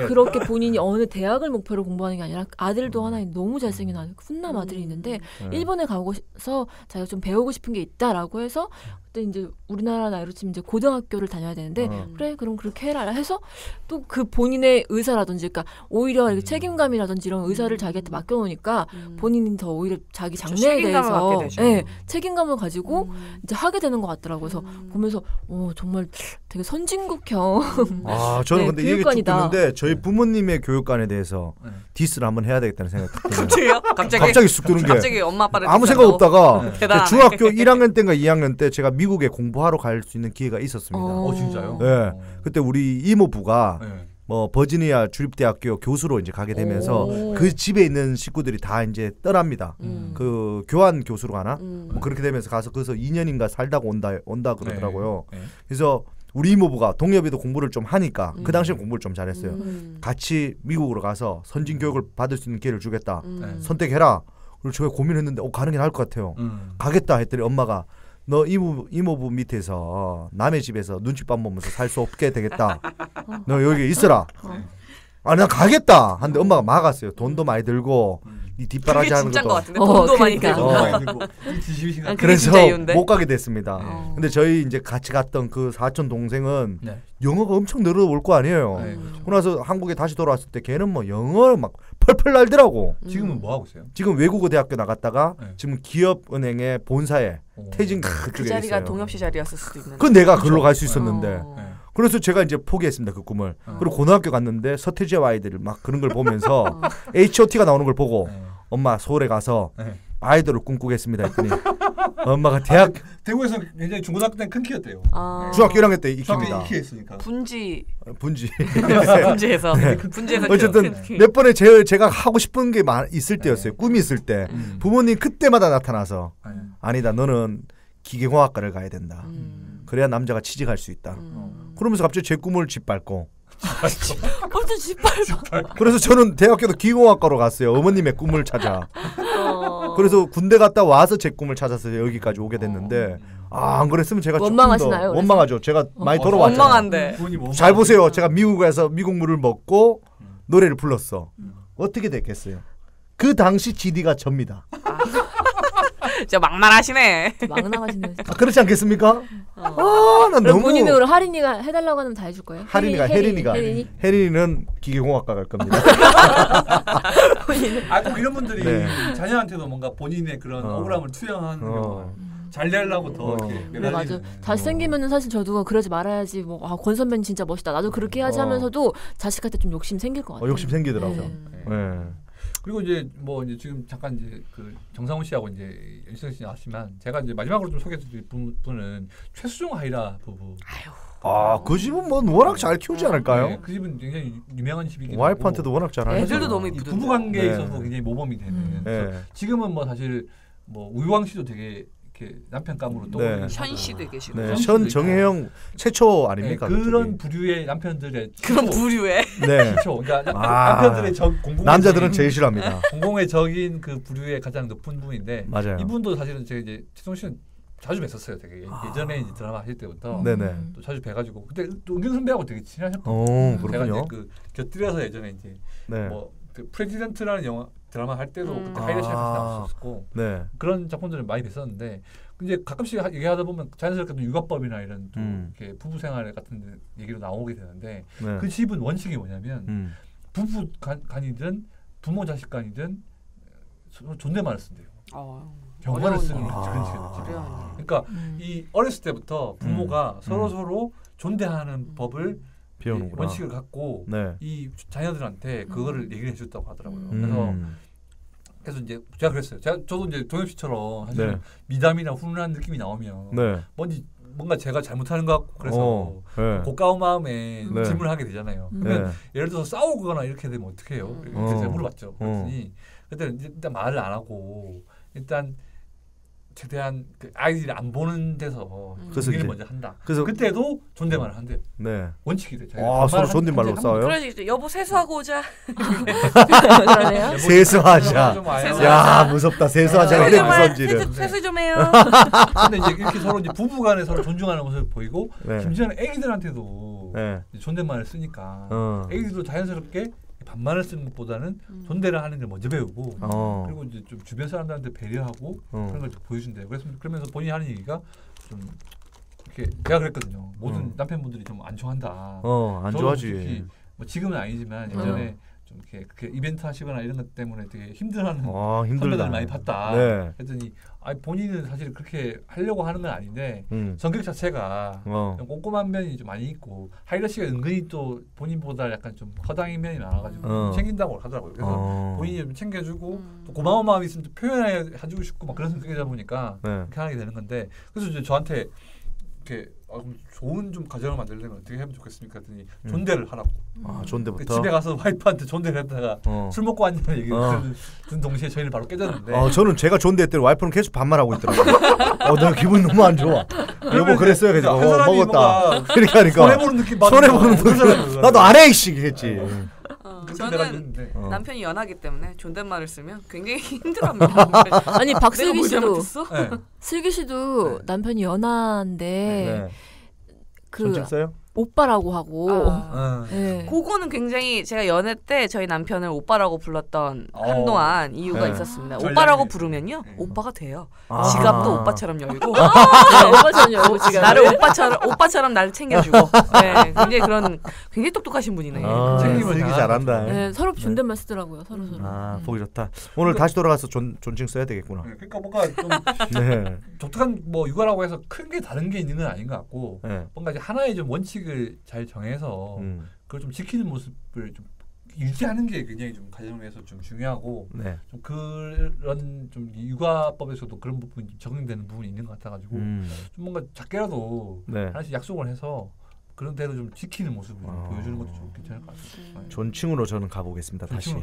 그렇게 본인이 어느 대학을 목표로 공부하는 게 아니라 아들도 하나 너무 잘생긴 훈남 아들이 있는데 일본에 가고서 자기가 좀 배우고 싶은 게 있다라고 해서 그때 이제 우리나라 나이로 치면 이제 고등학교를 다녀야 되는데 그래 그럼 그렇게 해라 해서 또 그 본인의 의사라든지 그러니까 오히려 이렇게 책임감이라든지 이런 의사를 자기한테 맡겨놓으니까 본인이 더 오히려 자기 장래에 대해서 책임감을 가지고 이제 하게 되는 것 같더라고요. 그래서 보면서 정말 되게 선진국형 저는 근데 이게 쭉 듣는데 저희 부모님의 교육관에 대해서 디스를 한번 해야 되겠다는 생각이 들어요. 갑자기 쑥 드는 게 갑자기 엄마 아빠를 아무 생각 없다가 중학교 1학년 때인가 2학년 때 제가 미국에 공부하러 갈 수 있는 기회가 있었습니다. 진짜요? 네. 그때 우리 이모부가 뭐 버지니아 주립대학교 교수로 이제 가게 되면서 그 집에 있는 식구들이 다 이제 떠납니다. 그 교환 교수로 가나? 뭐 그렇게 되면서 가서 거기서 2년인가 살다가 온다 그러더라고요. 그래서 우리 이모부가 동엽이도 공부를 좀 하니까 그 당시에 공부를 좀 잘했어요. 같이 미국으로 가서 선진 교육을 받을 수 있는 기회를 주겠다. 선택해라. 그리고 제가 고민했는데 가는 게 나을 것 같아요. 가겠다 했더니 엄마가 너 이모부 밑에서 남의 집에서 눈칫밥 보면서 살 수 없게 되겠다. 너 여기 있어라. 난 가겠다. 한데 엄마가 막았어요. 돈도 많이 들고 이 뒷바라지 하는 것도. 것 같은데 돈도 많이 들고. 그래서 못 가게 됐습니다. 근데 저희 이제 같이 갔던 그 사촌 동생은 영어가 엄청 늘어올 거 아니에요. 그러나서 한국에 다시 돌아왔을 때 걔는 뭐 영어를 막 펄펄 날더라고. 지금은 뭐 하고 있어요? 지금 외국어 대학교 나갔다가 지금 기업은행의 본사에 퇴진 그쪽에 있어요. 자리가 동엽 씨 자리였을 수도 있는데. 그 내가 글로 갈 수 있었는데. 그래서 제가 이제 포기했습니다. 그 꿈을. 그리고 고등학교 갔는데 서태지와 아이들 막 그런 걸 보면서 H.O.T가 나오는 걸 보고 엄마 서울에 가서 아이돌을 꿈꾸겠습니다 했더니 엄마가 대구에서 굉장히 중고등학교 때는 큰 키였대요. 중학교 1학년 때 익힙니다. 분지에서 어쨌든 몇 번에 제가 하고 싶은 게 있을 때였어요. 꿈이 있을 때 부모님 그때마다 나타나서 아니다 너는 기계공학과를 가야 된다. 그래야 남자가 취직할 수 있다. 그러면서 갑자기 제 꿈을 짓밟고. 어떤 짓밟아? 그래서 저는 대학교도 기계공학과로 갔어요. 어머님의 꿈을 찾아. 그래서 군대 갔다 와서 제 꿈을 찾아서 여기까지 오게 됐는데 안 그랬으면 제가 원망하시나요? 원망하죠. 제가 많이 돌아왔잖아요. 원망한데. 잘 보세요. 제가 미국에서 미국 물을 먹고 노래를 불렀어. 어떻게 됐겠어요? 그 당시 GD가 접니다. 진짜 막말하시네. 막 나가시네. 그렇지 않겠습니까? 난 너무 본인으로 혜린이가 해달라고 하면 다 해줄 거예요? 혜린이는 기계공학과 갈 겁니다. 꼭 이런 분들이 자녀한테도 뭔가 본인의 그런 억울함을 투영하는 잘 되려고 더 이렇게 맞아. 잘생기면은 사실 저도 그러지 말아야지 권 선배는 진짜 멋있다. 나도 그렇게 해야지 하면서도 자식한테 좀 욕심 생길 것 같아요. 욕심 생기더라고요. 그리고 이제 지금 잠깐 이제 그 정상훈 씨하고 이제 연승 씨 나왔지만 제가 이제 마지막으로 좀 소개해드릴 분은 최수종 하이라 부부. 그 집은 뭐 워낙 잘 키우지 않을까요? 네, 그 집은 굉장히 유명한 집이긴 하고 와이프한테도 워낙 잘하죠. 애들도 너무 이쁘던데. 부부 관계에 있어서 굉장히 모범이 되는. 지금은 뭐 사실 우유광 씨도 되게 이렇게 남편감으로 또 현 씨도 계시고 현 정혜영 최초 아닙니까? 그런 부류의 남편들의 그런 부류의 최초. 그러니까 남편들의 남자들은 제일 싫어합니다. 공공의 적인 그 부류의 가장 높은 분인데 맞아요. 이분도 사실은 제가 이제 최종 씨는 자주 뵀었어요. 되게 예전에 이제 드라마 하실 때부터 또 자주 뵈가지고 그때 또 은경 선배하고 되게 친하셨거든요. 제가 이제 그 곁들여서 예전에 이제 그 프레지던트라는 영화 드라마 할 때도 그때 하이라이트에 같이 나왔었고 그런 작품들을 많이 뵀었는데 이제 가끔씩 얘기하다 보면 자연스럽게 또 육아법이나 이런 또 이렇게 부부 생활 같은 얘기로 나오게 되는데 그 집은 원칙이 뭐냐면 부부 간이든 부모 자식 간이든 존댓말을 쓴대요. 경관을 쓰는 그런 집이에요. 그러니까 이 어렸을 때부터 부모가 서로 존대하는 법을 배우는구나. 원칙을 갖고 이 자녀들한테 그거를 얘기를 해줬다고 하더라고요. 그래서 이제 제가 그랬어요. 저도 이제 동엽 씨처럼 사실 미담이나 훈훈한 느낌이 나오면 뭔가 제가 잘못하는 것 같고 그래서 고가운 마음에 질문을 하게 되잖아요. 그러면 예를 들어서 싸우거나 이렇게 되면 어떻게 해요? 이렇게 제가 물어봤죠. 그랬더니 그때 일단 말을 안 하고 일단 최대한 그 아이들이 안 보는 데서 얘기를 먼저 한다. 그래서 그때도 존댓말을 한대요. 원칙이 돼. 서로 존댓말로 싸워요? 그러지. 여보 세수하고 오자. 세수하자. 야 무섭다. 세수하자. 이게 무서운지를. 세수 좀 해요. 근데 이제 이렇게 서로 이제 부부간에 서로 존중하는 모습을 보이고 심지어는 애기들한테도 존댓말을 쓰니까 애기들도 자연스럽게 반말을 쓰는 것보다는 존대를 하는 걸 먼저 배우고 그리고 이제 좀 주변 사람들한테 배려하고 그런 걸 보여준대요. 그러면서 본인이 하는 얘기가 좀 이렇게 제가 그랬거든요. 모든 남편분들이 좀 안 좋아한다. 안 좋아하지. 뭐 지금은 아니지만 예전에 좀 이렇게 이벤트 하시거나 이런 것 때문에 되게 힘들어하는 선배들 많이 봤다. 네. 그랬더니 본인은 사실 그렇게 하려고 하는 건 아닌데 성격 자체가 좀 꼼꼼한 면이 좀 많이 있고 하이라 씨가 은근히 또 본인보다 약간 좀 허당인 면이 많아가지고 챙긴다고 하더라고요. 그래서 본인이 좀 챙겨주고 또 고마운 마음이 있으면 또 표현해주고 싶고 막 그런 성격이다 보니까 그렇게 하게 되는 건데 그래서 이제 저한테 이렇게 좋은 좀 가정을 만들려면 어떻게 하면 좋겠습니까? 했더니 존대를 하라고. 존대부터. 집에 가서 와이프한테 존대를 했다가 술 먹고 왔냐는 얘기를 듣는 동시에 저희는 바로 깨졌는데. 저는 제가 존대했더니 와이프는 계속 반말하고 있더라고요. 내가 기분이 너무 안 좋아. 여보 그랬어요. 그래서 먹었다. 이렇게 하니까 손해보는 느낌 손해보는 나도 안 해 이씨 했지. 저는 남편이 연하기 때문에 존댓말을 쓰면 굉장히 힘들어합니다. 아니 박슬기 씨도 슬기 씨도 남편이 연하인데 그 써요? 오빠라고 하고 그거는 굉장히 제가 연애 때 저희 남편을 오빠라고 불렀던 한동안 이유가 있었습니다. 오빠라고 부르면요 오빠가 돼요. 지갑도 오빠처럼 열고 오빠처럼 열고 나를 오빠처럼 나를 챙겨주고 굉장히 그런 굉장히 똑똑하신 분이네요. 챙김을 되게 잘한다. 서로 존댓말 쓰더라고요. 서로. 보기 좋다. 오늘 다시 돌아가서 존칭 써야 되겠구나. 그러니까 뭔가 좀 독특한 뭐 육아라고 해서 큰 게 다른 게 있는 건 아닌 것 같고 뭔가 이제 하나의 좀 원칙을 잘 정해서 그걸 좀 지키는 모습을 좀 유지하는 게 굉장히 좀 가정에서 좀 중요하고 좀 그런 좀 육아법에서도 그런 부분이 좀 적용되는 부분이 있는 것 같아가지고 좀 뭔가 작게라도 하나씩 약속을 해서 그런 대로 좀 지키는 모습을 보여주는 것도 좀 괜찮을 것 같아요. 존칭으로 저는 가보겠습니다. 다시.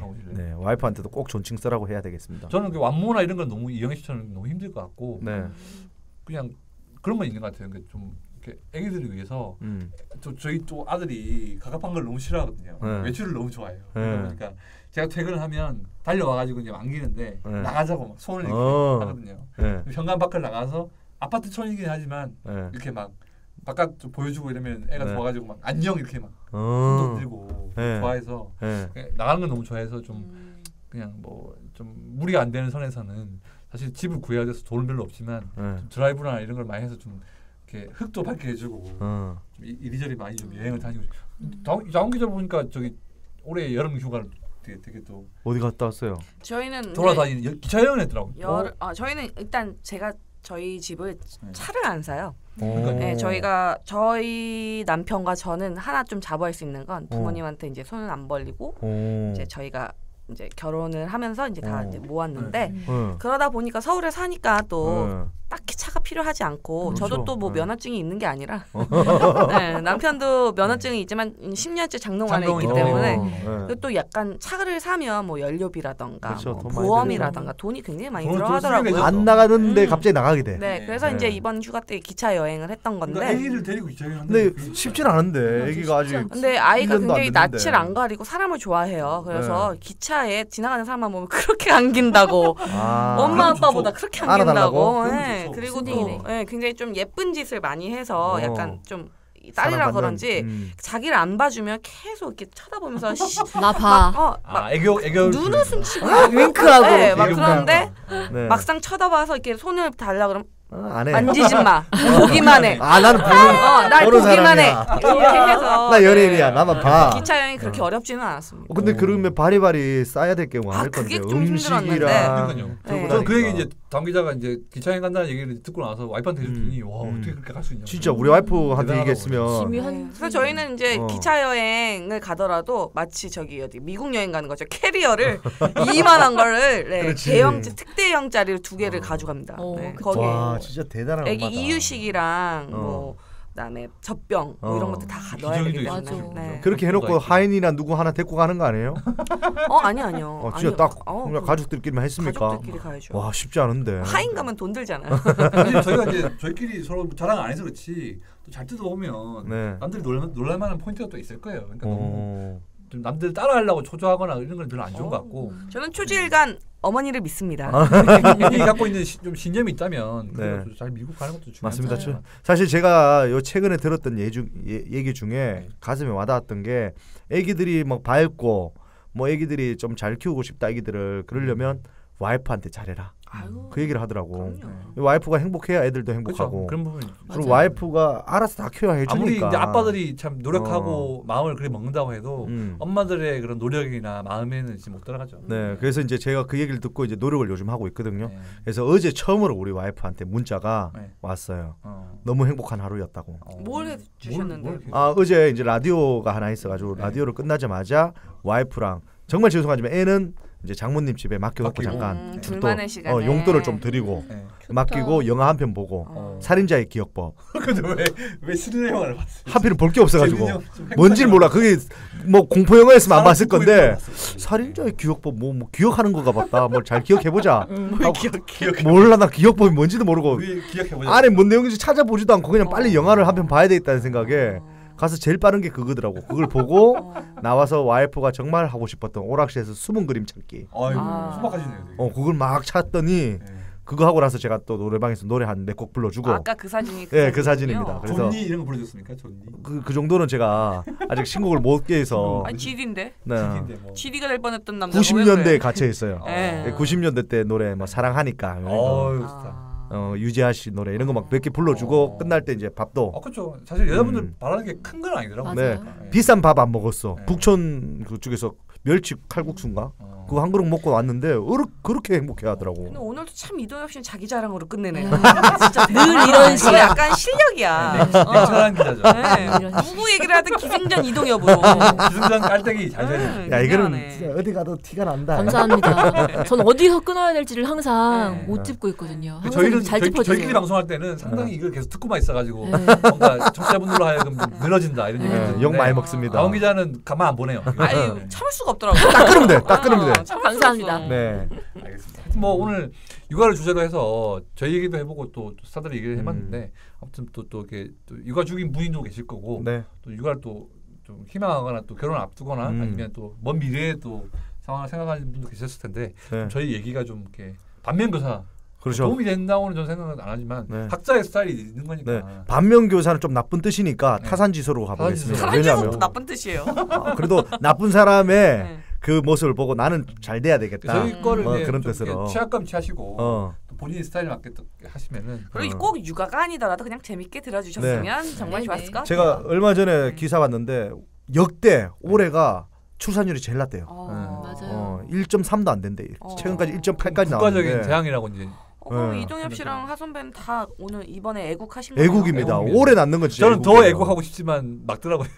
와이프한테도 꼭 존칭 쓰라고 해야 되겠습니다. 저는 그 완모나 이런 건 너무 이영애 씨처럼 너무 힘들 것 같고 그냥 그런 건 있는 것 같아요. 그러니까 좀 이렇게 애기들을 위해서 저희 또 아들이 가갑한 걸 너무 싫어하거든요. 외출을 너무 좋아해요. 그러니까 제가 퇴근을 하면 달려와가지고 이제 안기는데 나가자고 막 손을 이렇게 하거든요. 현관 밖을 나가서 아파트 촌이긴 하지만 이렇게 막 바깥 좀 보여주고 이러면 애가 좋아가지고 막 안녕 이렇게 막 손도 들고 좋아해서 나가는 건 너무 좋아해서 좀 그냥 뭐 좀 무리가 안 되는 선에서는 사실 집을 구해야 돼서 돈은 별로 없지만 좀 드라이브나 이런 걸 많이 해서 좀 이렇게 흙도 밝게 해주고 좀 이리저리 많이 좀 여행을 다니고 장훈 기자 보니까 저기 올해 여름 휴가를 되게 또 어디 갔다 왔어요? 저희는 돌아다니는 기차 여행을 했더라고요. 저희는 일단 저희 집을 차를 안 사요. 저희 남편과 저는 하나 좀 자부할 수 있는 건 부모님한테 이제 손을 안 벌리고 이제 저희가 이제 결혼을 하면서 이제 다 이제 모았는데 그러다 보니까 서울에 사니까 또 딱히 차가 필요하지 않고 저도 또 뭐 면허증이 있는 게 아니라 남편도 면허증이 있지만 10년째 장롱 안에 있기 때문에 또 약간 차를 사면 뭐 연료비라던가 뭐 보험이라던가 돈이 굉장히 많이 들어가더라고요. 안 나가는데 갑자기 나가게 돼. 그래서 이제 이번 휴가 때 기차 여행을 했던 건데 애기를 데리고 기차 여행하는데 근데 쉽진 않은데 애기가 아직 근데 아이가 굉장히 낯을 안 가리고 사람을 좋아해요. 그래서 기차에 지나가는 사람만 보면 그렇게 안긴다고 엄마 아빠보다 그렇게 안긴다고 그리고 또 굉장히 좀 예쁜 짓을 많이 해서 약간 좀 딸이라 그런지 자기를 안 봐주면 계속 이렇게 쳐다보면서 나 봐. 애교 눈웃음 치고 윙크하고 막 그러는데 막상 쳐다봐서 이렇게 손을 달라 그러면 안 해. 만지지 마. 보기만 해. 나는 날 보기만 해. 이렇게 해서 나 연예인이야. 나만 봐. 기차 여행이 그렇게 어렵지는 않았습니다. 근데 그러면 바리바리 싸야 될 게 많을 건데 음식이랑. 저는 그 얘기 이제 당 기자가 이제 기차 여행 간다는 얘기를 듣고 나서 와이프한테 해줬더니 와 어떻게 그렇게 갈 수 있냐. 진짜 우리 와이프한테 얘기했으면. 그래서 저희는 이제 기차 여행을 가더라도 마치 저기 어디 미국 여행 가는 거죠. 캐리어를 이만한 거를 대형 특대형짜리를 2개를 가져갑니다. 거기 진짜 대단한 애기 이유식이랑 뭐 그다음에 젖병 뭐 이런 것들 다 넣어야 되기 때문에 그렇게 해놓고 하인이나 누구 하나 데리고 가는 거 아니에요? 아니요. 진짜 딱 그냥 가족들끼리만 했습니까? 가족들끼리 가야죠. 와 쉽지 않은데. 하인 가면 돈 들잖아요. 사실 저희가 이제 저희끼리 서로 자랑 안 해서 그렇지 또 잘 뜯어보면 남들이 놀랄만한 포인트가 또 있을 거예요. 그러니까 너무 좀 남들 따라하려고 초조하거나 이런 건 별로 안 좋은 것 같고. 저는 초지일간 어머니를 믿습니다. 본인이 갖고 있는 좀 신념이 있다면 잘 밀고 가는 것도 중요합니다. 맞습니다. 사실 제가 요 최근에 들었던 얘기 중에 가슴에 와닿았던 게 애기들이 막 밝고 뭐 애기들이 좀 잘 키우고 싶다 애기들을 그러려면 와이프한테 잘해라. 그 얘기를 하더라고. 와이프가 행복해야 애들도 행복하고. 그런 부분이. 그리고 와이프가 알아서 다 케어해주니까. 아무리 이제 아빠들이 참 노력하고 마음을 그렇게 먹는다고 해도 엄마들의 그런 노력이나 마음에는 이제 못 따라가죠. 네, 그래서 이제 제가 그 얘기를 듣고 이제 노력을 요즘 하고 있거든요. 네. 그래서 어제 처음으로 우리 와이프한테 문자가 왔어요. 너무 행복한 하루였다고. 뭘 해주셨는데? 어제 이제 라디오가 하나 있어가지고 라디오를 끝나자마자 와이프랑 정말 죄송하지만 애는 이제 장모님 집에 맡겨놓고 잠깐 둘만의 시간에 용돈을 좀 드리고 맡기고 영화 한 편 보고 살인자의 기억법. 근데 왜 스릴러 영화를 봤어요? 하필은 볼 게 없어가지고 뭔지를 몰라. 그게 뭐 공포 영화였으면 안 봤을 건데 살인자의 기억법 뭐 기억하는 거가 봤다. 뭘 잘 기억해보자. 몰라 나 기억법이 뭔지도 모르고 안에 뭔 내용인지 찾아보지도 않고 그냥 빨리 영화를 한 편 봐야 되겠다는 생각에 가서 제일 빠른 게 그거더라고. 그걸 보고 나와서 와이프가 정말 하고 싶었던 오락실에서 숨은 그림 찾기. 소박하시네요. 그걸 막 찾더니 그거 하고 나서 제가 또 노래방에서 노래 한 몇 곡 불러주고. 아까 그 사진이 네, 그 사진입니다. 그래서 존니 이런 거 불러줬습니까? 존니. 그 정도는 제가 아직 신곡을 못 깨서. 아니 GD인데. 네. GD가 될 뻔했던 남자. 90년대에 갇혀 있어요. 네. 90년대 때 노래 뭐 사랑하니까. 좋다. 유재하 씨 노래 이런 거 막 몇 개 불러주고 끝날 때 이제 밥도. 그렇죠. 사실 여자분들 바라는 게 큰 건 아니더라고요. 네. 비싼 밥 안 먹었어. 북촌 그쪽에서 멸치 칼국수인가? 그거 한 그릇 먹고 왔는데 그렇게 행복해하더라고. 근데 오늘도 참 이동엽 씨는 자기 자랑으로 끝내네요. 진짜 늘 이런 식 약간 실력이야. 냉철한 기자죠. 누구 얘기를 하든 기승전 이동엽으로. 기승전 깔때기 잘 되네. 야 이거는 진짜 어디 가도 티가 난다. 감사합니다. 전 어디서 끊어야 될지를 항상 못 짚고 있거든요. 저희는 저희끼리 방송할 때는 상당히 이걸 계속 듣고만 있어가지고 뭔가 청취자분들로 하여금 늘어진다 이런 얘기 듣는데 욕 많이 먹습니다. 다운 기자는 가만 안 보네요. 아유 참을 수가 없더라고. 딱 끊으면 돼. 딱 끊으면 돼. 감사합니다. 네. 알겠습니다. 뭐 오늘 육아를 주제로 해서 저희 얘기도 해보고 또 스타들의 얘기를 해봤는데 아무튼 또 이렇게 또 육아 중인 부인도 계실 거고 또 육아를 또 좀 희망하거나 또 결혼 앞두거나 아니면 또 먼 미래에 또 상황을 생각하는 분도 계셨을 텐데 저희 얘기가 좀 이렇게 반면교사. 그렇죠. 도움이 된다고는 저는 생각은 안 하지만 각자의 스타일이 있는 거니까. 반면교사는 좀 나쁜 뜻이니까 타산지소로 가보겠습니다. 타산지소도 나쁜 뜻이에요. 그래도 나쁜 사람의 그 모습을 보고 나는 잘 돼야 되겠다. 저희 거를 그런 뜻으로 취약감 취하시고 또 본인의 스타일에 맞게 하시면은 그리고 꼭 육아가 아니더라도 그냥 재밌게 들어주셨으면 정말 좋았을 것 같아요. 제가 얼마 전에 기사 봤는데 역대 올해가 출산율이 제일 낮대요. 맞아요. 1.3도 안 된대. 최근까지 1.8까지 나왔는데. 국가적인 재앙이라고 이제. 그럼 이동엽 씨랑 하선배는 다 오늘 이번에 애국하신 거예요? 애국입니다. 오래 낳는 건 진짜 저는 더 애국하고 싶지만 막더라고요.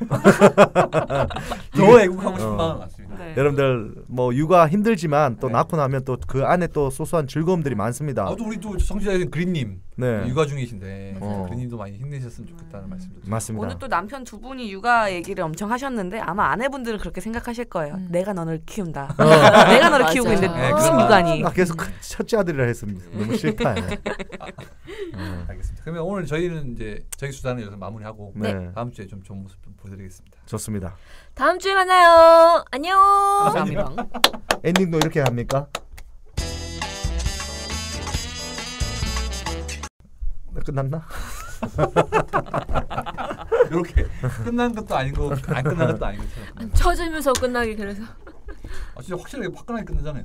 더 애국하고 싶은 마음은 많습니다. 여러분들 뭐 육아 힘들지만 또 낳고 나면 또 그 안에 또 소소한 즐거움들이 많습니다. 또 우리 또 성지자인 그린님 육아 중이신데 그린님도 많이 힘내셨으면 좋겠다는 말씀도 맞습니다. 오늘 또 남편 두 분이 육아 얘기를 엄청 하셨는데 아마 아내분들은 그렇게 생각하실 거예요. 내가 너를 키운다. 내가 너를 키우고 있는데 무슨 육아니? 계속 첫째 아들이라 했습니다. 너무 싫다. 알겠습니다. 그러면 오늘 저희는 이제 저희 수단을 여기서 마무리하고 다음 주에 좀 좋은 모습 좀 보여드리겠습니다. 좋습니다. 다음 주에 만나요. 안녕. 감사합니다. 엔딩도 이렇게 합니까? 끝났나? 이렇게 끝난 것도 아니고 안 끝난 것도 아니고 쳐주면서 끝나기 그래서. 진짜 확실하게 화끈하게 끝나잖아요.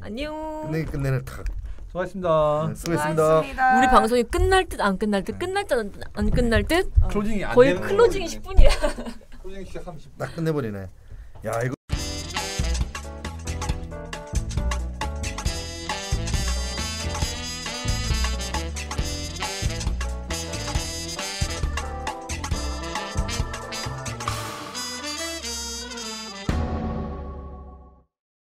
안녕. 끝내는 탁. 수고하셨습니다. 수고하셨습니다. 우리 방송이 끝날 듯 안 끝날 듯 끝날 듯 안 끝날 듯 클로징이 안 거의 클로징이 10분이야. 클로징 시작하면 10분. 딱 끝내버리네. 야 이거.